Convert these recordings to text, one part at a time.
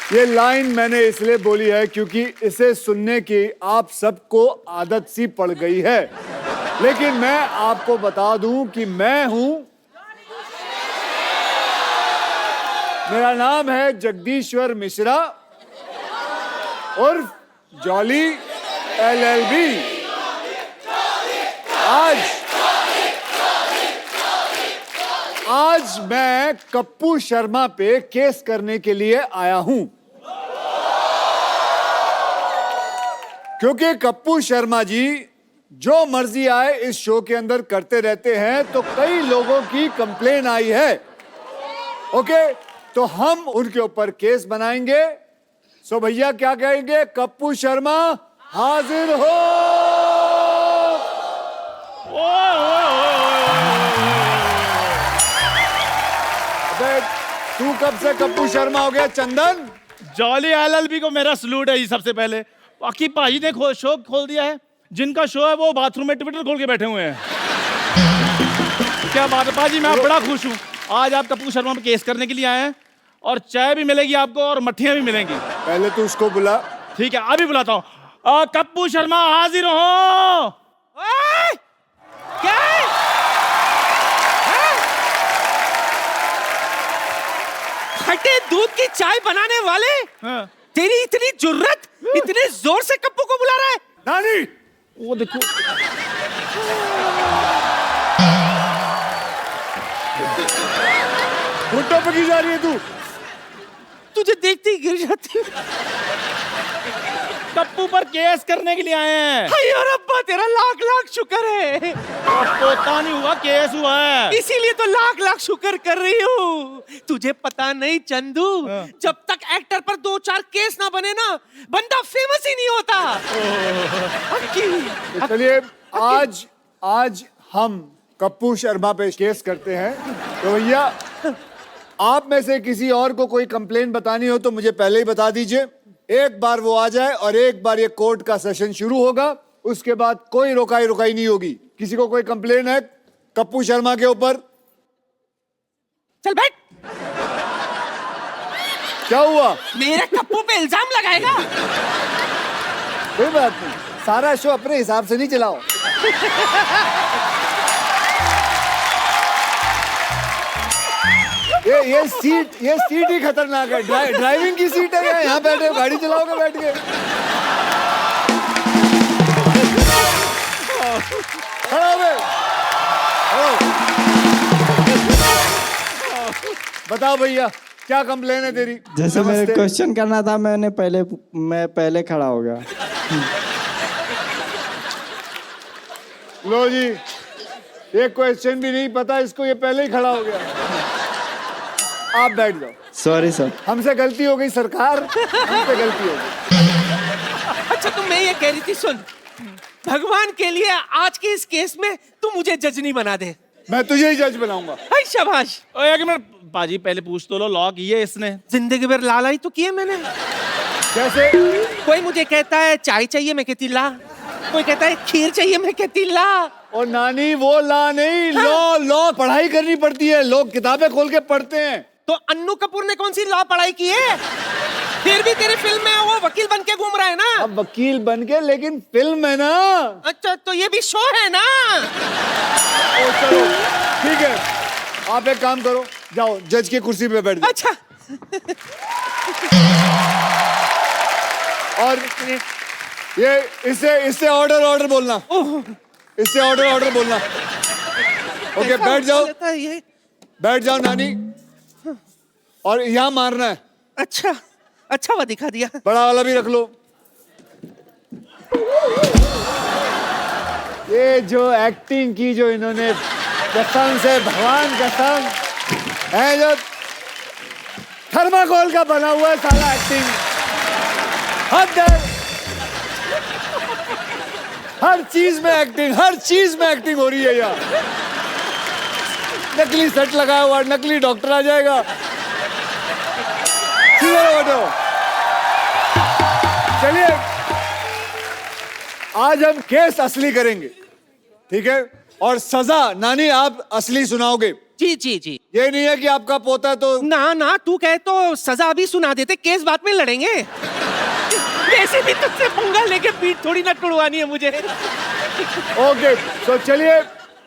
ये लाइन मैंने इसलिए बोली है क्योंकि इसे सुनने की आप सबको आदत सी पड़ गई है, लेकिन मैं आपको बता दूं कि मैं हूं, मेरा नाम है जगदीश्वर मिश्रा उर्फ जॉली LLB। आज मैं कप्पू शर्मा पे केस करने के लिए आया हूं, क्योंकि कप्पू शर्मा जी जो मर्जी आए इस शो के अंदर करते रहते हैं, तो कई लोगों की कंप्लेन आई है। ओके, तो हम उनके ऊपर केस बनाएंगे। सो भैया क्या कहेंगे? कप्पू शर्मा हाजिर हो। तू कब से कप्पू शर्मा हो गया चंदन? जॉली LLB को मेरा सलूट है जी। सबसे पहले बाकी भाई ने शो खोल दिया है, जिनका शो है वो बाथरूम में ट्विटर खोल के बैठे हुए हैं। क्या बात है पाजी, मैं बड़ा खुश हूँ। आज आप कप्पू शर्मा पे केस करने के लिए आए हैं और चाय भी मिलेगी आपको और मट्ठियां भी मिलेंगी। पहले तू उसको बुला। ठीक है, अभी बुलाता हूँ। कप्पू शर्मा हाजिर हो। क्या खट्टे दूध की चाय बनाने वाले, हाँ। तेरी इतनी जुर्रत, इतने जोर से कप्पू को बुला रहा है? नानी, वो देखो, घुटनों पे की जा रही है तू? तुझे देखते ही गिर जाती। कप्पू पर केस करने के लिए आए हैं। अयो रब्बा, तेरा लाख लाख शुक्र है। पोता नहीं हुआ, केस हुआ है। इसीलिए तो लाख लाख शुक्र कर रही हूँ। तुझे पता नहीं चंदू, जब तक एक्टर पर 2-4 केस ना बने ना, बंदा फेमस ही नहीं होता। तो चलिए आज हम कप्पू शर्मा पे केस करते हैं। तो भैया आप में से किसी और को कोई कंप्लेन बतानी हो तो मुझे पहले ही बता दीजिए। एक बार वो आ जाए और एक बार ये कोर्ट का सेशन शुरू होगा, उसके बाद कोई रोकाई नहीं होगी। किसी को कोई कंप्लेन है कप्पू शर्मा के ऊपर? चल बैठ। क्या हुआ? मेरे कप्पू पे इल्जाम लगाएगा? कोई बात नहीं, सारा शो अपने हिसाब से नहीं चलाओ। ये सीट ही खतरनाक है। ड्राइविंग की सीट है, यहाँ बैठे हो गाड़ी चलाओगे बैठ के? बताओ भैया क्या कंप्लेन है तेरी? जैसे मेरे क्वेश्चन करना था, मैं पहले खड़ा हो गया। लो जी, ये क्वेश्चन भी नहीं पता इसको, ये पहले ही खड़ा हो गया। आप बैठ जाओ। सॉरी सर, हमसे गलती हो गई सरकार, हमसे गलती हो गई। अच्छा, तो मैं ये कह रही थी, सुन, भगवान के लिए आज के इस केस में तू मुझे जज नहीं बना दे। मैं तुझे ही जज बनाऊंगा। हाय शाबाश। एक मिनट पाजी, पहले पूछ तो लो, लॉ की है इसने? जिंदगी भर लाला ही तो किए मैंने। कैसे? कोई मुझे कहता है चाय चाहिए, मैं कहती ला। कोई कहता है खीर चाहिए, मैं कहती ला। और नानी वो ला नहीं, लॉ पढ़ाई करनी पड़ती है। लोग किताबें खोल के पढ़ते हैं। तो अन्नू कपूर ने कौन सी लॉ पढ़ाई की है? फिर भी तेरी फिल्म में वो वकील बन के घूम रहा है ना। अब वकील बन के, लेकिन फिल्म है ना। अच्छा, तो ये भी शो है ना। ओ चलो ठीक है, आप एक काम करो, जाओ जज की कुर्सी पे बैठ जाओ। अच्छा। और ये इससे ऑर्डर बोलना, इससे ऑर्डर बोलना। ओके, बैठ जाओ, बैठ जाओ नानी, और यहाँ मारना है। अच्छा वो दिखा दिया। बड़ा वाला भी रख लो। ये जो एक्टिंग की जो इन्होंने, कसम से भगवान कसम है, जो थर्माकोल का बना हुआ है सारा एक्टिंग। हर चीज में एक्टिंग हो रही है यार। नकली सेट लगाया हुआ, नकली डॉक्टर आ जाएगा। चलिए आज हम केस असली करेंगे, ठीक है? और सजा नानी आप असली सुनाओगे। जी जी जी। ये नहीं है कि आपका पोता तो ना ना, तू कहे तो सजा भी सुना देते, केस बाद में लड़ेंगे। वैसे भी तुझसे पंगा लेके पीठ थोड़ी ना टुड़वानी है मुझे। ओके। तो चलिए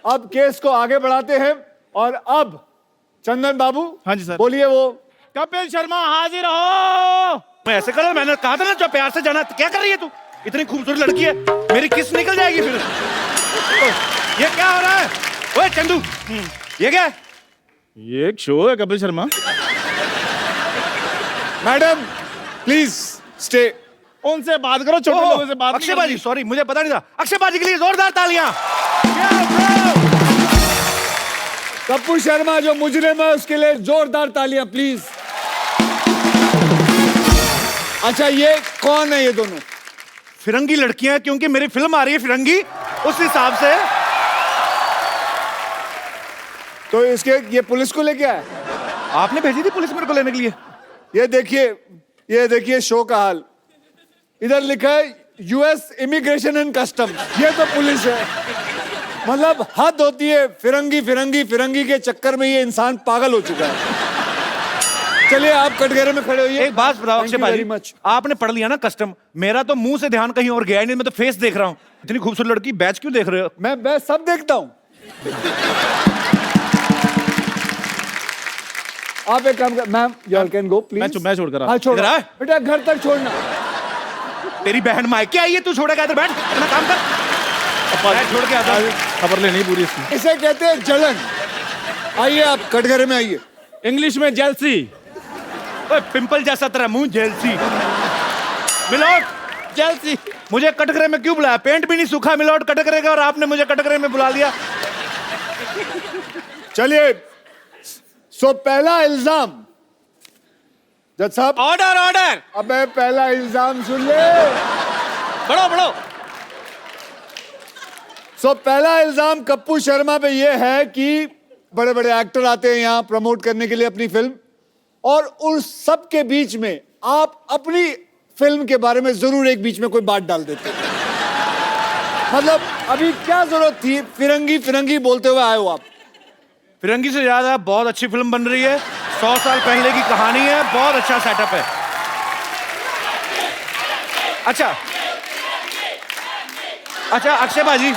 अब केस को आगे बढ़ाते हैं और अब चंदन बाबू, हाँ जी सर। बोलिए। वो कपिल शर्मा हाजिर हो। मैं ऐसे करो, मैंने कहा था ना जो प्यार से जाना। क्या कर रही है तू? इतनी खूबसूरत लड़की है, मेरी किस निकल जाएगी फिर। ये क्या हो रहा है? ओए चंदू, ये क्या है? ये एक शो है Kapil Sharma. Madam please stay. उनसे बात करो, छोटे लोगों से बात नहीं अक्षय बाजी, करनी। सॉरी मुझे पता नहीं था। अक्षय बाजी के लिए जोरदार तालियां। कप्पू शर्मा जो मुजरिम है उसके लिए जोरदार तालियां प्लीज। अच्छा ये कौन है ये दोनों? फिरंगी लड़कियां, क्योंकि मेरी फिल्म आ रही है फिरंगी, उस हिसाब से। तो इसके ये पुलिस को लेके आए? आपने भेजी थी पुलिस मेरे को लेने के लिए? ये देखिए शो का हाल। इधर लिखा है यूएस इमिग्रेशन एंड कस्टम, ये तो पुलिस है। मतलब हद होती है। फिरंगी फिरंगी फिरंगी के चक्कर में ये इंसान पागल हो चुका है। चलिए आप कटघरे में खड़े होइए। एक बात बताओ अक्षय वेरी बाजी, मच। आपने पढ़ लिया ना कस्टम, मेरा तो मुंह से ध्यान कहीं और गया नहीं, मैं तो फेस देख रहा हूँ। इतनी खूबसूरत लड़की, बैच क्यों देख रहे हो? मैं सब देखता हूँ। आप एक काम कर, ma'am you can go please. मैं छोड़कर आ। हाँ छोड़ इधर आ। बेटा, घर तक छोड़ना। तेरी बहन मायके आई है, तू छोड़ेगा? इधर बैठ, अपना काम कर। बैठ, छोड़ के आता हूँ। खबर लेनी पूरी इसकी। इसे कहते हैं जलन। आइए आप कटघरे में आइए। इंग्लिश में जेलसी। ओए, पिंपल जैसा तेरा मुंह, जेलसी। मिलोट, जेलसी। मुझे कटघरे में क्यों बुलाया? पेंट भी नहीं सूखा मिलोट कटघरे का, और आपने मुझे कटघरे में बुला लिया। चलिए सो पहला इल्जाम जज साहब। Order order. अबे पहला इल्जाम सुन ले। बढ़ो बढ़ो। सो पहला इल्जाम कप्पू शर्मा पे ये है कि बड़े बड़े एक्टर आते हैं यहाँ प्रमोट करने के लिए अपनी फिल्म, और उन सब के बीच में आप अपनी फिल्म के बारे में जरूर एक बीच में कोई बात डाल देते हैं। मतलब अभी क्या जरूरत थी फिरंगी फिरंगी बोलते हुए आए हो आप? फिरंगी से ज्यादा बहुत अच्छी फिल्म बन रही है, 100 साल पहले की कहानी है, बहुत अच्छा सेटअप है। अच्छा अक्षय बाजी,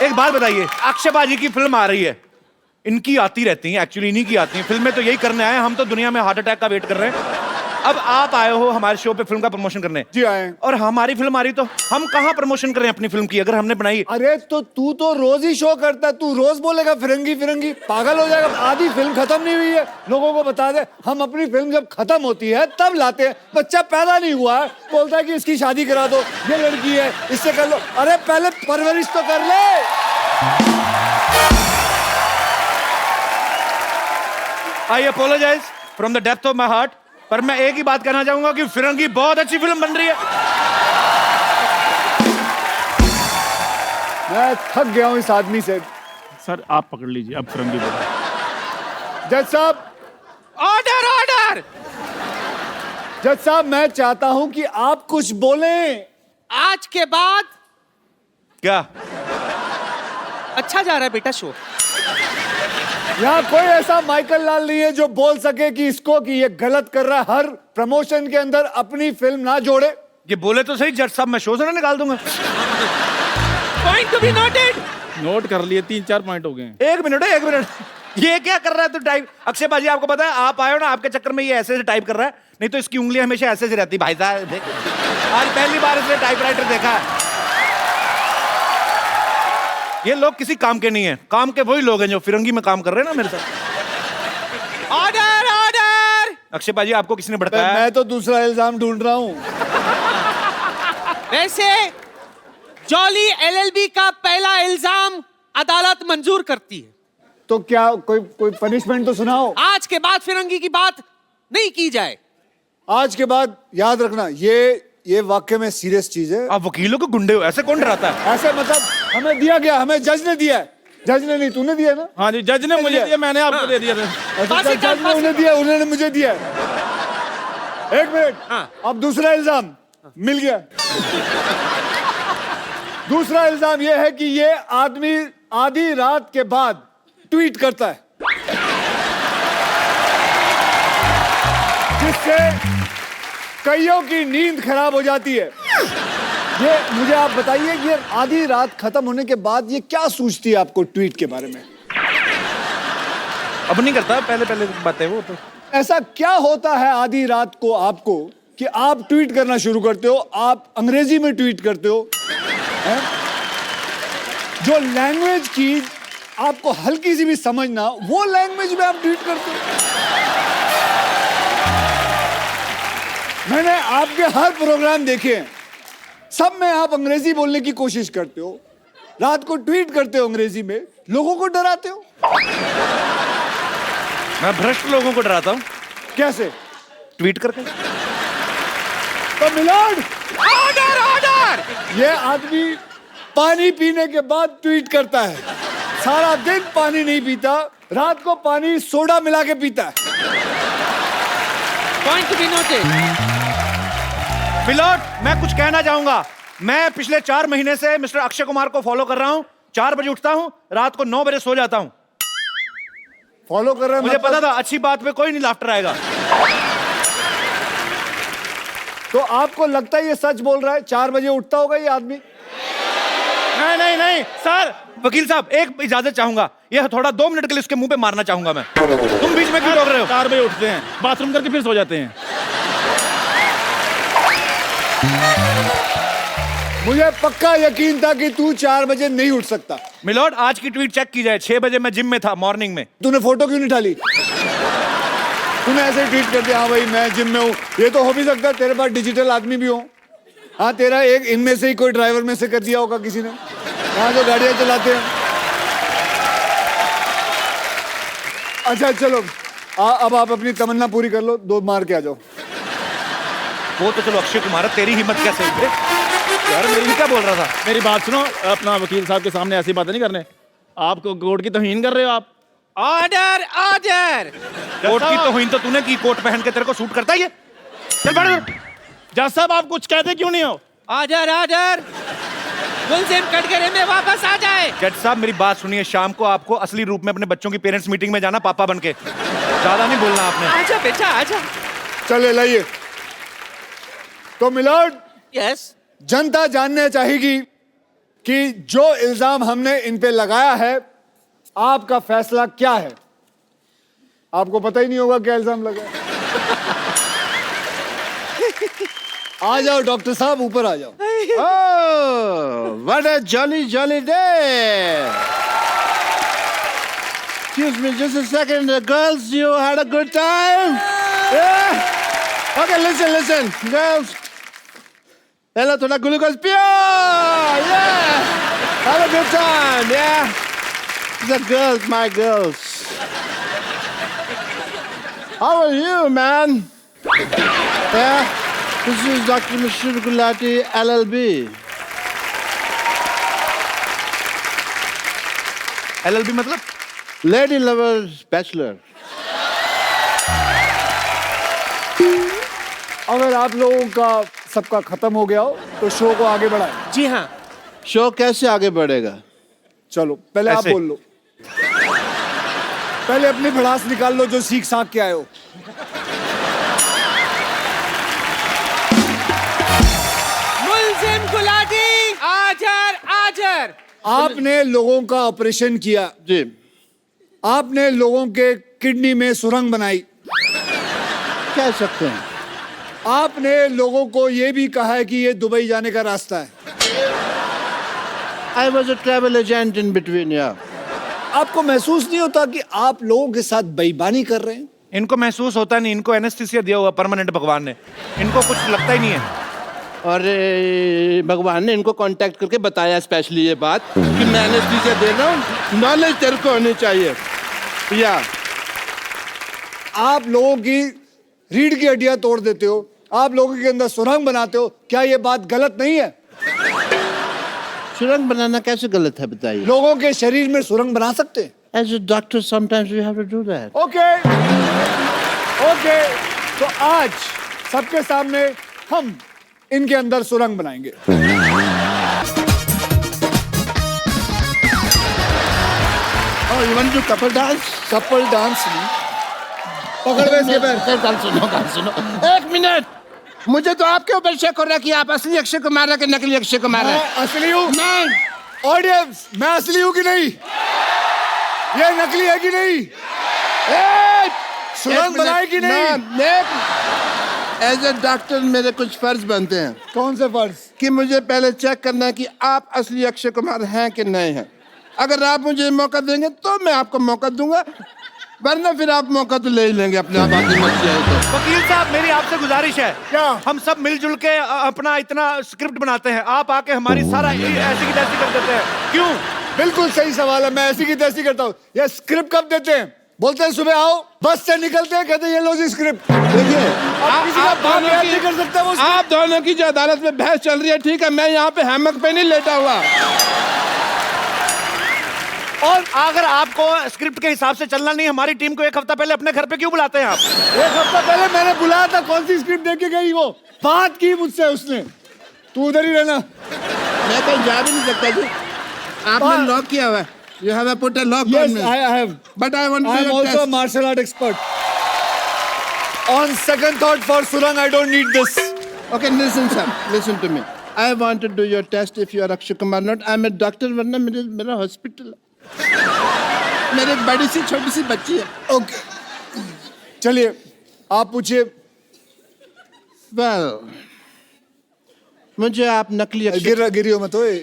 एक बात बताइए, अक्षय बाजी की फिल्म आ रही है, इनकी आती रहती है, एक्चुअली इन्हीं की आती है फिल्में, तो यही करने आए, हम तो दुनिया में हार्ट अटैक का वेट कर रहे हैं। अब आप आए हो हमारे शो पे फिल्म का प्रमोशन करने। जी आए हैं। और हमारी फिल्म आ रही, तो हम कहाँ प्रमोशन करें अपनी फिल्म की, अगर हमने बनाई? अरे तो तू तो रोज ही शो करता है, तू रोज बोलेगा फिरंगी फिरंगी, पागल हो जाएगा। आधी फिल्म खत्म नहीं हुई है, लोगों को बता दे। हम अपनी फिल्म जब खत्म होती है तब लाते हैं। बच्चा पैदा नहीं हुआ है, बोलता है कि इसकी शादी करा दो, ये लड़की है इससे कर लो। अरे पहले परवरिश तो कर ले। I apologise from the depth of my heart, पर मैं एक ही बात कहना चाहूंगा कि फिरंगी बहुत अच्छी फिल्म बन रही है। मैं थक गया हूं इस आदमी से। सर आप पकड़ लीजिए अब फिरंगी बोलो। जज साहब, ऑर्डर ऑर्डर। जज साहब मैं चाहता हूं कि आप कुछ बोलें। आज के बाद क्या? अच्छा जा रहा है बेटा शो। यहाँ कोई ऐसा माइकल लाल नहीं है जो बोल सके कि इसको कि ये गलत कर रहा है, हर प्रमोशन के अंदर अपनी फिल्म ना जोड़े। ये बोले तो सही जज साहब, मैं शो से ना निकाल दूंगा। Point to be noted. Note कर लिए, 3-4 पॉइंट हो गए। एक मिनट है, एक मिनट, ये क्या कर रहा है तू टाइप? अक्षय बाजी आपको पता है, आप आए हो ना, आपके चक्कर में ये ऐसे से टाइप कर रहा है, नहीं तो इसकी उंगलियां हमेशा ऐसे से रहती। भाई साहब आज पहली बार इसने टाइपराइटर देखा है। ये लोग किसी काम के नहीं है, काम के वही लोग हैं जो फिरंगी में काम कर रहे हैं ना मेरे साथ। Order order. अक्षय बाजी आपको किसने भड़काया? मैं तो दूसरा इल्जाम ढूंढ रहा हूँ। वैसे जॉली एलएलबी का पहला इल्जाम अदालत मंजूर करती है, तो क्या कोई पनिशमेंट तो सुनाओ। आज के बाद फिरंगी की बात नहीं की जाए। आज के बाद याद रखना, ये वाकई में सीरियस चीज है। आप वकीलों को गुंडे हो, ऐसे कौन डराता है? ऐसे मतलब हमें दिया गया, हमें जज ने दिया है। जज ने नहीं, तूने दिया ना? हाँ जी, जज ने मुझे दिया, मैंने आपको दे दिया था। अच्छा, जज ने उन्हें दिया, उन्होंने मुझे दिया। एक मिनट, अब दूसरा इल्जाम मिल गया। दूसरा इल्जाम यह है कि ये आदमी आधी रात के बाद ट्वीट करता है। कईयों की नींद खराब हो जाती है। ये मुझे आप बताइए, ये आधी रात खत्म होने के बाद ये क्या सूझती है आपको ट्वीट के बारे में? अब नहीं करता, पहले पहले बात है वो तो। ऐसा क्या होता है आधी रात को आपको कि आप ट्वीट करना शुरू करते हो? आप अंग्रेजी में ट्वीट करते हो, हैं? जो लैंग्वेज की आपको हल्की सी भी समझ ना, वो लैंग्वेज में आप ट्वीट करते हो। मैंने आपके हर प्रोग्राम देखे हैं, सब में आप अंग्रेजी बोलने की कोशिश करते हो, रात को ट्वीट करते हो अंग्रेजी में, लोगों को डराते हो। मैं भ्रष्ट लोगों को डराता हूँ। कैसे? ट्वीट करके। तो मिलोड, ऑर्डर ऑर्डर। ये आदमी पानी पीने के बाद ट्वीट करता है, सारा दिन पानी नहीं पीता, रात को पानी सोडा मिला के पीता है। Point to be noted. Milord, मैं कुछ कहना चाहूंगा। मैं पिछले 4 महीने से मिस्टर अक्षय कुमार को फॉलो कर रहा हूँ। 4 बजे उठता हूँ, रात को 9 बजे सो जाता हूँ। फॉलो कर रहे हैं मुझे मतलब? पता था अच्छी बात पे कोई नहीं लाफ्टर आएगा। तो आपको लगता है ये सच बोल रहा है? 4 बजे उठता होगा ये आदमी? नहीं नहीं नहीं सर, वकील साहब एक इजाजत चाहूंगा। ये थोड़ा 2 मिनट के लिए उसके मुंह पे मारना चाहूंगा मैं। तुम बीच में क्यों रोक रहे हो? 4 बजे उठते हैं, बाथरूम करके फिर सो जाते हैं। मुझे पक्का यकीन था कि तू 4 बजे नहीं उठ सकता। मिलोड, आज की ट्वीट चेक की जाए। 6 बजे मैं जिम में था, मॉर्निंग में। तूने फोटो क्यों नहीं डाली? तूने ऐसे ट्वीट कर दिया, हाँ भाई मैं जिम में हूँ। ये तो हो भी सकता है तेरे पास डिजिटल आदमी भी हो। हाँ, तेरा एक इनमें से ही कोई ड्राइवर में से कर दिया होगा किसी ने, यहाँ जो गाड़ियां चलाते हैं। अच्छा चलो, अब आप अपनी तमन्ना पूरी कर लो, 2 मार के आ जाओ। वो तो चलो अक्षय कुमार है, तेरी हिम्मत कैसे हुई? यार मेरी क्या बोल रहा था? मेरी बात सुनो, अपना वकील साहब के सामने ऐसी बातें नहीं करने। आपको कोर्ट की तौहीन कर रहे हो आप। Order order. कोर्ट की तौहीन तो तूने की, कोट पहन के तेरे को सूट करता है ये? चल बढ़। जज साहब, आप कुछ कहते क्यों नहीं हो? Order order. मुलजिम कटघरे में वापस आ जाए। जज साहब मेरी बात सुनिए, शाम को आपको असली रूप में अपने बच्चों की पेरेंट्स मीटिंग में जाना, पापा बन के। ज्यादा नहीं बोलना आपने। आजा बेटा आजा। चले लाइए। तो मिलोड, यस। जनता जानना चाहेगी कि जो इल्जाम हमने इन पे लगाया है, आपका फैसला क्या है? आपको पता ही नहीं होगा क्या इल्जाम लगा है। आ जाओ डॉक्टर साहब, ऊपर आ जाओ। Oh, what a jolly, jolly day! Excuse me, just a second. Girls, you had a good time? Yeah? Okay, listen, girls. Hello, to the glucose pure! Yeah! Have a good time, yeah? The girls, my girls. How are you, man? Yeah? This is Dr. Mishra Gulati, LLB. LLB मतलब? Lady Lovers Bachelor. अगर आप लोगों का सबका खत्म हो गया हो तो शो को आगे बढ़ाएं। जी हाँ। शो कैसे आगे बढ़ेगा? चलो पहले आप ऐसे। बोल लो, पहले अपनी भड़ास निकाल लो जो सीख साख के आए हो। मुलजिम गुलाटी आजर आजर। आपने लोगों का ऑपरेशन किया, जी। आपने लोगों के किडनी में सुरंग बनाई, कह सकते हैं। आपने लोगों को यह भी कहा है कि ये दुबई जाने का रास्ता है। I was a travel agent in between, yeah. आपको महसूस नहीं होता कि आप लोगों के साथ बेईमानी कर रहे हैं? इनको महसूस होता नहीं, इनको एनेस्थीसिया दिया हुआ परमानेंट भगवान ने, इनको कुछ लगता ही नहीं है। और भगवान ने इनको कांटेक्ट करके बताया स्पेशली ये बात कि मैं एनेस्थीसिया दे रहा हूँ, नॉलेज तेरे को होनी चाहिए। या आप लोगों की रीढ़ की हड्डियां तोड़ देते हो, आप लोगों के अंदर सुरंग बनाते हो, क्या ये बात गलत नहीं है? सुरंग बनाना कैसे गलत है बताइए? लोगों के शरीर में सुरंग बना सकते हैं। As a doctor, sometimes we have to do that. Okay okay, तो आज सबके सामने हम इनके अंदर सुरंग बनाएंगे। Oh, you want to do couple dance? Couple dance नहीं, पकड़ गए इसके पैर। गाल सुनो, एक मिनट। मुझे तो आपके ऊपर शक हो रहा है कि आप असली अक्षय कुमार है कि नकली अक्षय कुमार मैं है। असली हूँ। नहीं, ऑडियंस, मैं असली हूँ कि नहीं? ये नकली है कि नहीं? सुरंग बनाए कि नहीं? एज ए डॉक्टर मेरे कुछ फर्ज बनते हैं कौन से फर्ज? कि मुझे पहले चेक करना है कि आप असली अक्षय कुमार हैं कि नहीं हैं। अगर आप मुझे मौका देंगे तो मैं आपको मौका दूंगा, वरना फिर आप मौका तो ले ही लेंगे अपने आप। आगे मत जाइए तो। वकील साहब मेरी आपसे गुजारिश है, क्या? हम सब मिलजुल के अपना इतना स्क्रिप्ट बनाते हैं, आप आके हमारी सारा ऐसी की तैसी कर देते हैं, क्यों? बिल्कुल सही सवाल है। मैं ऐसी की तैसी करता हूँ। ये स्क्रिप्ट कब देते हैं? बोलते हैं सुबह आओ, बस से निकलते हैं, कहते हैं ये लो जी स्क्रिप्ट। देखिए, किसी का बाप याद नहीं कर सकता वो आप दोनों की जो अदालत में बहस चल रही है, ठीक है, मैं यहाँ पे हैमक पे नहीं लेटा हुआ। और अगर आपको स्क्रिप्ट के हिसाब से चलना नहीं, हमारी टीम को एक हफ्ता पहले अपने घर पे क्यों बुलाते हैं आप? एक हफ्ता पहले मैंने बुलाया था, कौन सी स्क्रिप्ट देके गई? वो बात की मुझसे उसने, तू उधर ही रहना। मैं कहीं जा भी नहीं सकता जी, आपने लॉक किया हुआ है। You have put a lock Yes, on me. I have. But I want to I do am your also a test. martial art expert. On second thought, for Surang, I don't need this. Okay, listen, sir. Listen to me. I want to do your test if you are Akshay Kumar not. I'm a doctor, वरना मेरा hospital है। मेरे एक बड़ी सी छोटी सी बच्ची है। Okay. चलिए, आप पूछिए। Well, मुझे आप नकली अक्षय गिरियो मत ओए।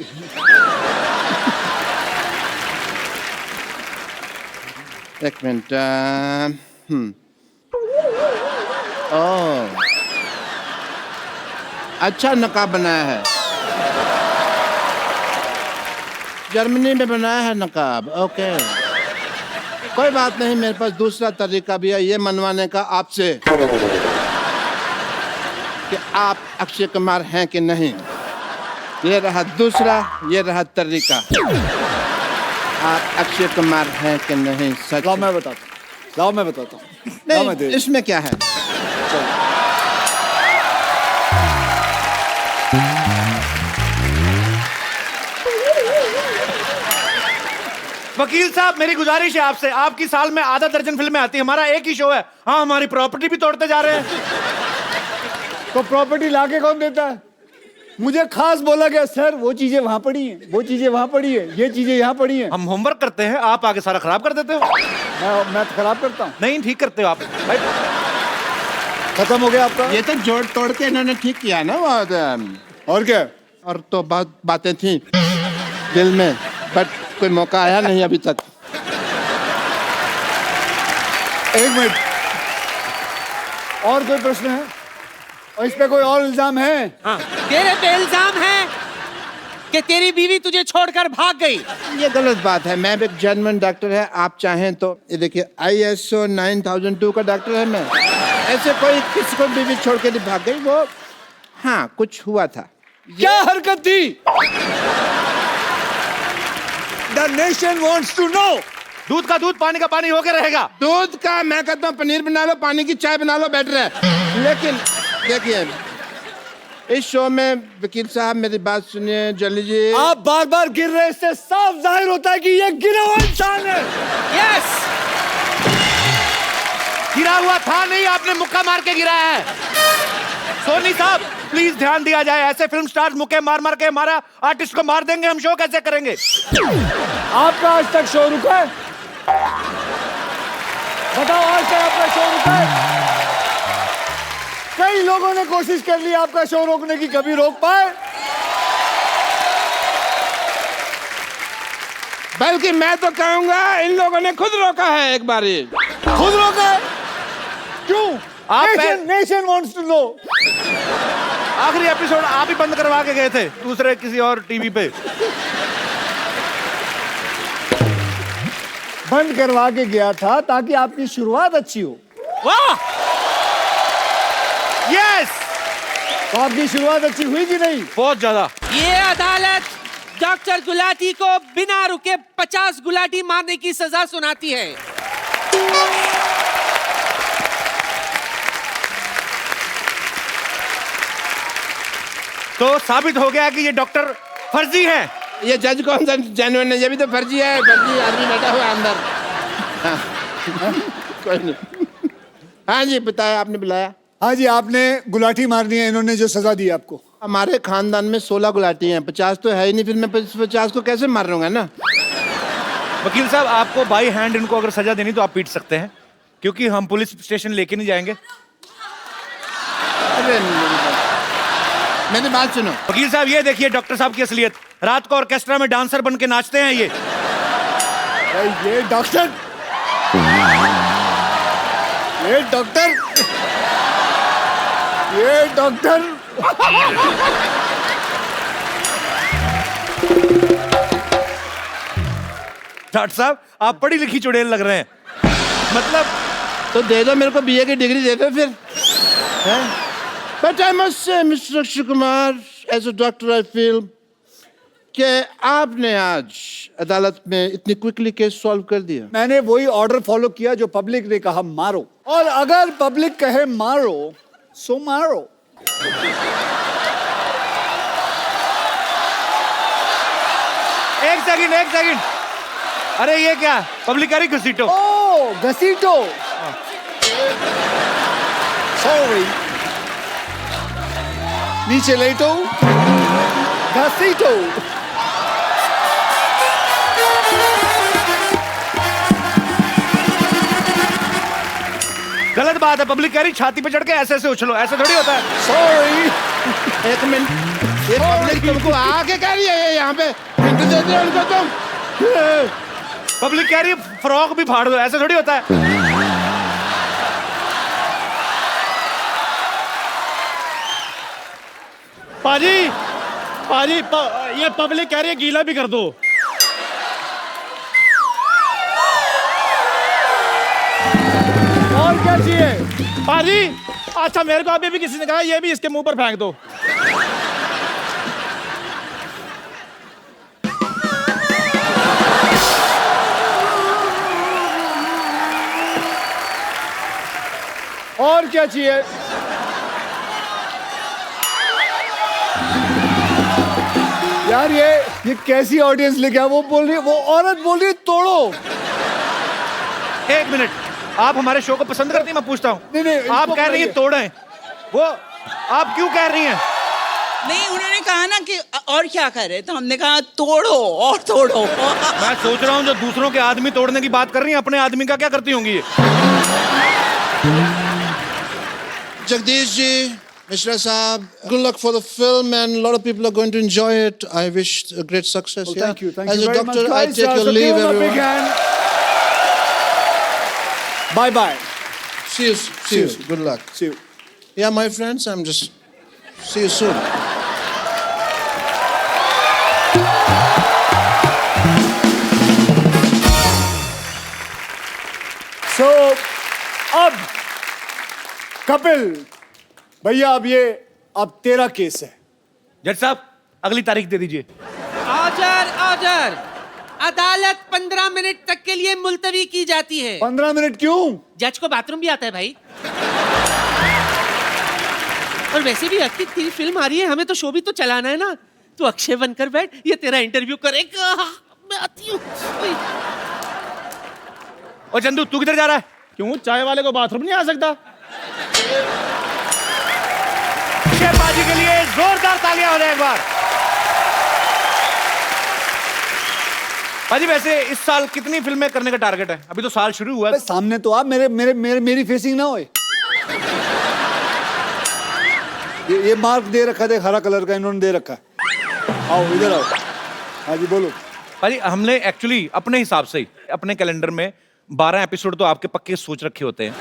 एक मिनट। ओह, अच्छा नकाब बनाया है, जर्मनी में बनाया है नकाब। ओके, कोई बात नहीं, मेरे पास दूसरा तरीका भी है ये मनवाने का आपसे कि आप अक्षय कुमार हैं कि नहीं। ये रहा दूसरा, ये रहा तरीका। आप अक्षय कुमार हैं कि नहीं? सच? लाओ मैं बताता हूँ। लाओ मैं बताता हूँ। लाओ मैं नहीं, इसमें क्या है? वकील साहब मेरी गुजारिश है आपसे, आपकी साल में आधा दर्जन फिल्में आती हैं, हमारा एक ही शो है। हाँ, हमारी प्रॉपर्टी भी तोड़ते जा रहे हैं। तो प्रॉपर्टी लाके कौन देता है? मुझे खास बोला गया, सर वो चीजें वहां पड़ी हैं, वो चीजें वहां पड़ी है, ये चीजें यहाँ पड़ी हैं। हम होमवर्क करते हैं, आप आगे सारा खराब कर देते हो। मैं तो खराब करता हूँ। नहीं, ठीक करते हो आप भाई। खत्म हो गया आपका। ये तो जोड़ तोड़ के इन्होंने ठीक किया ना बहुत। और क्या? और तो बहुत बातें थी दिल में, बट कोई मौका आया नहीं अभी तक। एक मिनट, और कोई प्रश्न है? और इस पे कोई और इल्जाम है? हाँ, तेरे पे इल्जाम है कि तेरी बीवी तुझे छोड़कर भाग गई। ये गलत बात है, मैं भी एक जर्मन डॉक्टर है। आप चाहें तो ये देखिए, ISO 9002 का डॉक्टर है मैं। ऐसे कोई किसी को बीवी छोड़ के नहीं भाग गई। वो हाँ, कुछ हुआ था। क्या हरकत थी? The nation wants to know. दूध का दूध, पानी का पानी होके रहेगा। दूध का मैं कहता हूँ पनीर बना लो, पानी की चाय बना लो, बेटर है। लेकिन देखिए, इस शो में वकील साहब मेरी बात सुनिए जल्दी जी। आप बार बार गिर रहे, इससे साफ जाहिर होता है कि ये गिरा हुआ इंसान है। यस, गिरा हुआ था नहीं, आपने मुक्का मार के गिरा है। सोनी साहब प्लीज ध्यान दिया जाए, ऐसे फिल्म स्टार्स मुक्के मार मार के हमारा आर्टिस्ट को मार देंगे, हम शो कैसे करेंगे? आपका आज तक शो रुका है? बताओ, आज तक आपका शो रुका है? कई लोगों ने कोशिश कर ली आपका शो रोकने की, कभी रोक पाए? बल्कि मैं तो कहूंगा इन लोगों ने खुद रोका है एक बारी। खुद रोका है? क्यों? आप नेशन वांट्स टू नो। आखिरी एपिसोड आप ही बंद करवा के गए थे दूसरे किसी और टीवी पे। बंद करवा के गया था ताकि आपकी शुरुआत अच्छी हो। वाह, यस, तो आपकी शुरुआत अच्छी हुई कि नहीं? बहुत ज्यादा। ये अदालत डॉक्टर गुलाटी को बिना रुके 50 गुलाटी मारने की सजा सुनाती है। तो साबित हो गया कि ये डॉक्टर फर्जी है। ये जज कौन सा जेन्युइन है? ये भी तो फर्जी है। फर्जी आदमी बैठा हुआ है अंदर। हाँ, कोई नहीं। हाँ जी, बताया, आपने बुलाया। हाँ जी, आपने गुलाटी मारनी है, इन्होंने जो सजा दी आपको। हमारे खानदान में 16 गुलाटी हैं, 50 तो है ही नहीं, फिर मैं 50 को कैसे मार लूंगा ना। वकील साहब, आपको बाई हैंड इनको अगर सजा देनी तो आप पीट सकते हैं, क्योंकि हम पुलिस स्टेशन लेके नहीं जाएंगे। अरे मेरी बात सुनो। वकील साहब, ये देखिए डॉक्टर साहब की असलियत। रात को ऑर्केस्ट्रा में डांसर बन के नाचते हैं ये। ये डॉक्टर, ये डॉक्टर, ये डॉक्टर। डॉक्टर साहब, आप पढ़ी लिखी चुड़ैल लग रहे हैं। मतलब तो दे दो मेरे को बीए की डिग्री, दे दो फिर। But I must say mister Akshay Kumar, as a doctor I feel कि आपने आज अदालत में इतनी क्विकली केस सॉल्व कर दिया। मैंने वही ऑर्डर फॉलो किया जो पब्लिक ने कहा मारो, और अगर पब्लिक कहे मारो सो मारो। एक सेकंड। अरे ये क्या, पब्लिक करी घसीटो। ओ घसीटो, सॉरी, नीचे लेटो, घसीटो। गलत बात है, पब्लिक कह रही छाती पे चढ़ के ऐसे ऐसे उछलो, ऐसे थोड़ी होता है। सॉरी, एक मिनट, ये पब्लिक तुमको आके कह रही है यहाँ पे हिंट दे दो उनको तुम। पब्लिक कह रही है फ्रॉक भी फाड़ दो, ऐसे थोड़ी होता है। पाजी, ये पब्लिक कह रही है गीला भी कर दो। और क्या चाहिए? पाजी, अच्छा मेरे को अभी भी किसी ने कहा ये भी इसके मुंह पर फेंक दो। और क्या चाहिए? यार ये कैसी ऑडियंस लेके आ? वो बोल रही है, वो औरत बोल रही है तोड़ो। एक मिनट, आप हमारे शो को पसंद करती हैं? मैं पूछता हूँ। नहीं, आप कह रही हैं तोड़ें, वो आप क्यों कह रही हैं? नहीं, उन्होंने कहा ना कि और क्या करे, तो हमने कहा तोड़ो और तोड़ो। मैं सोच रहा हूँ जो दूसरों के आदमी तोड़ने की बात कर रही हैं, अपने आदमी का क्या करती होंगी ये? Jagdish ji, Mishra Saab, good luck for the film, and a lot of people are going to enjoy it. I wish a great success. Well, Yeah? thank you As a very doctor, much, I guys. take your So leave, give him a big everyone. hand. Bye bye. See you. Good luck. See you. Yeah, my friends, I'm just see you soon. So, अब कपिल भैया, अब तेरा case है। जज साहब, अगली तारीख दे दीजिए। ऑर्डर। अदालत 15 मिनट तक के लिए मुलतवी की जाती है। 15 मिनट क्यों? जज को बाथरूम भी आता है भाई। और वैसे भी अक्षय, तेरी फिल्म आ रही है, हमें तो शो भी तो चलाना है ना। तू अक्षय बनकर बैठ, ये तेरा इंटरव्यू करेगा। मैं आती हूँ। और चंदू, तू किधर जा रहा है? क्यों, चाय वाले को बाथरूम नहीं आ सकता? अक्षय बाजी के लिए जोरदार तालियां हो जाए एक बार। बाजी, वैसे इस साल कितनी फिल्में करने का टारगेट है? अभी तो साल शुरू हुआ है। सामने तो आप मेरी फेसिंग ना होए। ये मार्क दे रखा था हरा कलर का, इन्होंने दे रखा है। आओ इधर आओ। हाँ जी बोलो। भाई, हमने एक्चुअली अपने हिसाब से ही अपने कैलेंडर में 12 एपिसोड तो आपके पक्के सोच रखे होते हैं।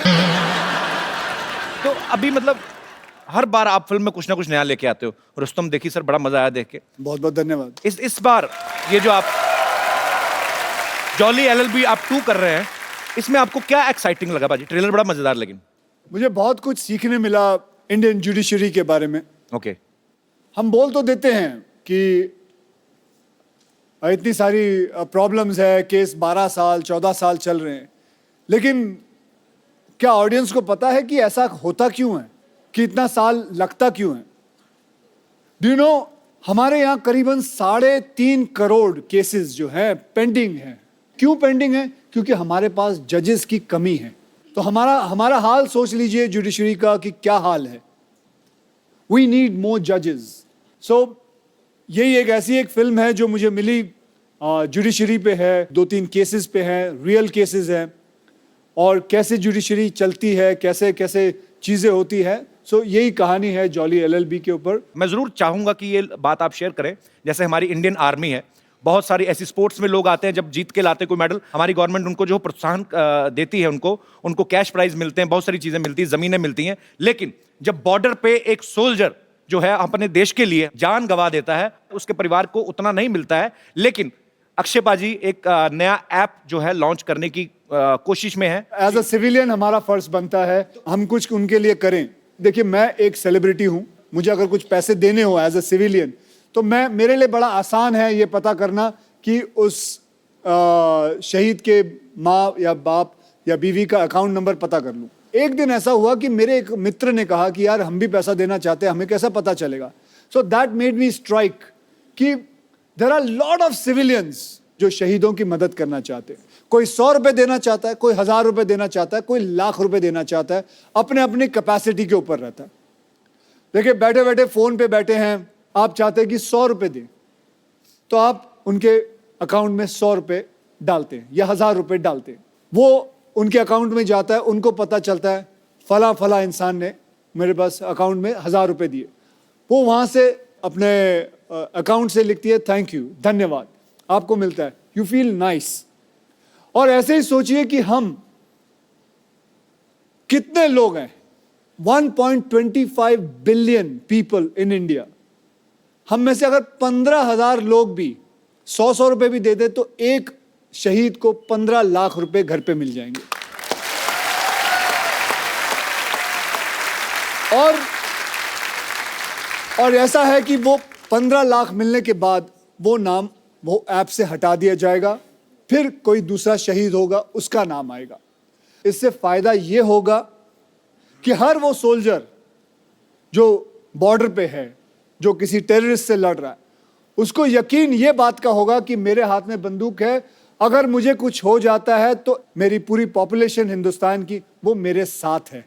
तो अभी मतलब हर बार आप फिल्म में कुछ ना कुछ नया लेके आते हो। रुस्तम देखी सर, बड़ा मजा आया देख के। बहुत बहुत धन्यवाद। इस बार ये जो आप जॉली एलएलबी आप 2 कर रहे हैं, इसमें आपको क्या एक्साइटिंग लगा बाजी? ट्रेलर बड़ा मजेदार, लेकिन मुझे बहुत कुछ सीखने मिला इंडियन जुडिशरी के बारे में। ओके। हम बोल तो देते हैं कि इतनी सारी प्रॉब्लम्स है, केस 12 साल 14 साल चल रहे हैं, लेकिन क्या ऑडियंस को पता है कि ऐसा होता क्यों है, कि इतना साल लगता क्यों है? डू यू नो, हमारे यहाँ करीबन 3.5 करोड़ केसेस जो हैं पेंडिंग हैं। क्यों पेंडिंग है? क्योंकि हमारे पास जजेस की कमी है। तो हमारा हाल सोच लीजिए जुडिशरी का कि क्या हाल है. वी नीड मोर जजेस. सो यही ऐसी एक फिल्म है जो मुझे मिली, जुडिशरी पे है, 2-3 केसेस पे है, रियल केसेस हैं, और कैसे जुडिशरी चलती है, कैसे कैसे चीजें होती है. सो यही कहानी है जॉली एलएलबी के ऊपर. मैं जरूर चाहूंगा कि ये बात आप शेयर करें. जैसे हमारी इंडियन आर्मी है, बहुत सारी ऐसी स्पोर्ट्स में लोग आते हैं, जब जीत के लाते कोई मेडल, हमारी गवर्नमेंट उनको जो प्रोत्साहन देती है, उनको कैश प्राइज मिलते हैं, बहुत सारी चीजें मिलती हैं, जमीनें मिलती हैं. लेकिन जब बॉर्डर पे एक सोल्जर जो है अपने देश के लिए जान गंवा देता है, उसके परिवार को उतना नहीं मिलता है. लेकिन अक्षय पाजी एक नया ऐप जो है लॉन्च करने की कोशिश में है. एज अ सिविलियन हमारा फर्ज बनता है हम कुछ उनके लिए करें. देखिए, मैं एक सेलिब्रिटी हूं, मुझे अगर कुछ पैसे देने हो एज अ सिविलियन, तो मेरे लिए बड़ा आसान है ये पता करना कि उस शहीद के माँ या बाप या बीवी का अकाउंट नंबर पता कर लूं. एक दिन ऐसा हुआ कि मेरे एक मित्र ने कहा कि यार हम भी पैसा देना चाहते हैं, हमें कैसा पता चलेगा. So that made me strike कि there are lot of civilians जो शहीदों की मदद करना चाहते हैं. कोई 100 रुपए देना चाहता है, कोई 1000 रुपए देना चाहता है, कोई लाख रुपए देना चाहता है. अपने अपनी कैपेसिटी के ऊपर रहता है. देखिए, बैठे बैठे फोन पे बैठे हैं, आप चाहते हैं कि 100 रुपए दें, तो आप उनके अकाउंट में 100 रुपए डालते हैं या 1000 रुपए डालते हैं. वो उनके अकाउंट में जाता है, उनको पता चलता है फला फला इंसान ने मेरे पास अकाउंट में 1000 रुपए दिए. वो वहां से अपने अकाउंट से लिखती है थैंक यू, धन्यवाद, आपको मिलता है. You feel nice. और ऐसे ही सोचिए कि हम कितने लोग हैं, 1.25 बिलियन पीपल इन इंडिया. हम में से अगर 15,000 लोग भी 100 रुपए भी दे दे तो एक शहीद को 15 लाख रुपए घर पे मिल जाएंगे. और ऐसा है कि वो 15 लाख मिलने के बाद वो नाम वो ऐप से हटा दिया जाएगा, फिर कोई दूसरा शहीद होगा, उसका नाम आएगा. इससे फायदा ये होगा कि हर वो सोल्जर जो बॉर्डर पे है, जो किसी टेररिस्ट से लड़ रहा है, उसको यकीन ये बात का होगा कि मेरे हाथ में बंदूक है, अगर मुझे कुछ हो जाता है तो मेरी पूरी पॉपुलेशन हिंदुस्तान की वो मेरे साथ है.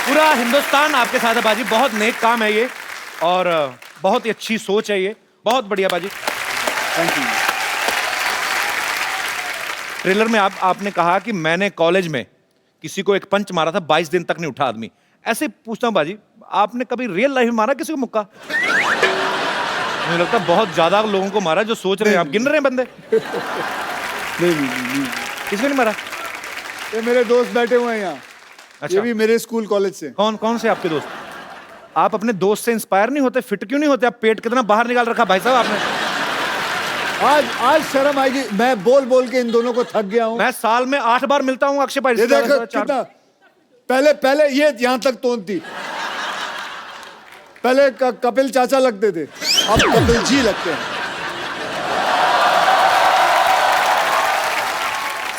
पूरा हिंदुस्तान आपके साथ है बाजी. बहुत नेक काम है ये, और बहुत ही अच्छी सोच है ये. बहुत बढ़िया बाजी. Thank you. ट्रेलर में आपने कहा कि मैंने कॉलेज में किसी को एक पंच मारा था, 22 दिन तक नहीं उठा आदमी. ऐसे पूछता हूं बाजी, आपने कभी रियल लाइफ में मारा किसी को मुक्का? मुझे लगता है बहुत ज्यादा लोगों को मारा. जो सोच रहे हैं आप, गिन रहे हैं बंदे. नहीं. किसी को नहीं मारा? ये मेरे दोस्त बैठे हुए हैं यहाँ. अच्छा. ये भी मेरे स्कूल कॉलेज से. कौन से आपके दोस्त? आप अपने दोस्त से इंस्पायर नहीं होते? फिट क्यों नहीं होते? आप पेट कितना बाहर निकाल रखा भाई साहब आपने. आज शर्म आएगी. मैं बोल के इन दोनों को थक गया हूँ. मैं साल में 8 बार मिलता हूँ अक्षय भाई. ये देखो कितना, पहले ये यहाँ तक तोन थी. पहले कपिल चाचा लगते थे, अब कपिल जी लगते हैं.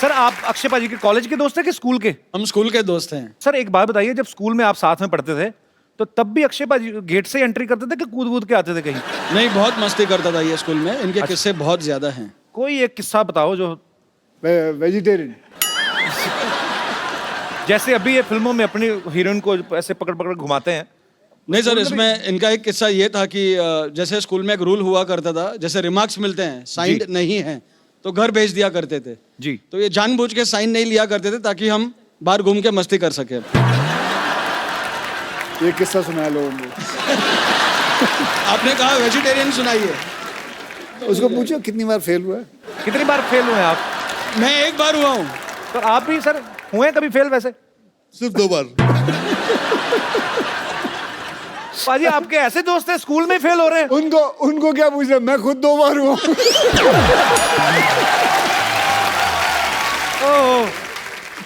सर, आप अक्षय पाजी के कॉलेज के दोस्त हैं कि स्कूल के? हम स्कूल के दोस्त हैं. सर, एक बात बताइए, जब स्कूल में आप साथ में पढ़ते थे तो तब भी अक्षय पाजी गेट से एंट्री करते थे कि कूद के आते थे कहीं? नहीं, बहुत मस्ती करता था ये स्कूल में. इनके किस्से बहुत ज्यादा हैं. कोई एक किस्सा बताओ जो. वेजिटेरियन. जैसे अभी ये फिल्मों में अपनी हीरोइन को ऐसे पकड़ घुमाते हैं. नहीं सर, इसमें इनका एक किस्सा ये था कि जैसे स्कूल में एक रूल हुआ करता था, जैसे रिमार्क्स मिलते हैं, साइंड नहीं है तो घर भेज दिया करते थे जी. तो ये जानबूझ के साइन नहीं लिया करते थे ताकि हम बाहर घूम के मस्ती कर सके. ये किस्सा सुनाया लोगों को. आपने कहा वेजिटेरियन सुनाइए. उसको पूछो कितनी बार फेल हुआ है. कितनी बार फेल हुए हैं आप? मैं एक बार हुआ हूँ. तो आप भी सर हुए हैं कभी फेल? वैसे सिर्फ 2 बार. पाजी, आपके ऐसे दोस्त हैं स्कूल में फेल हो रहे हैं? उनको क्या पूछ रहे, मैं खुद 2 बार हुआ.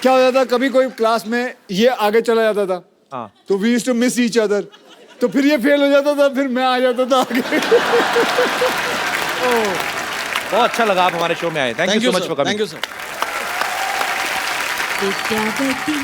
क्या हो जाता, कभी कोई क्लास में ये आगे चला जाता था, हाँ, तो we used to miss each other. तो फिर ये फेल हो जाता था, फिर मैं आ जाता था आगे. बहुत अच्छा लगा आप हमारे शो में आए. Thank you so much for coming. Thank you sir. Vidyavati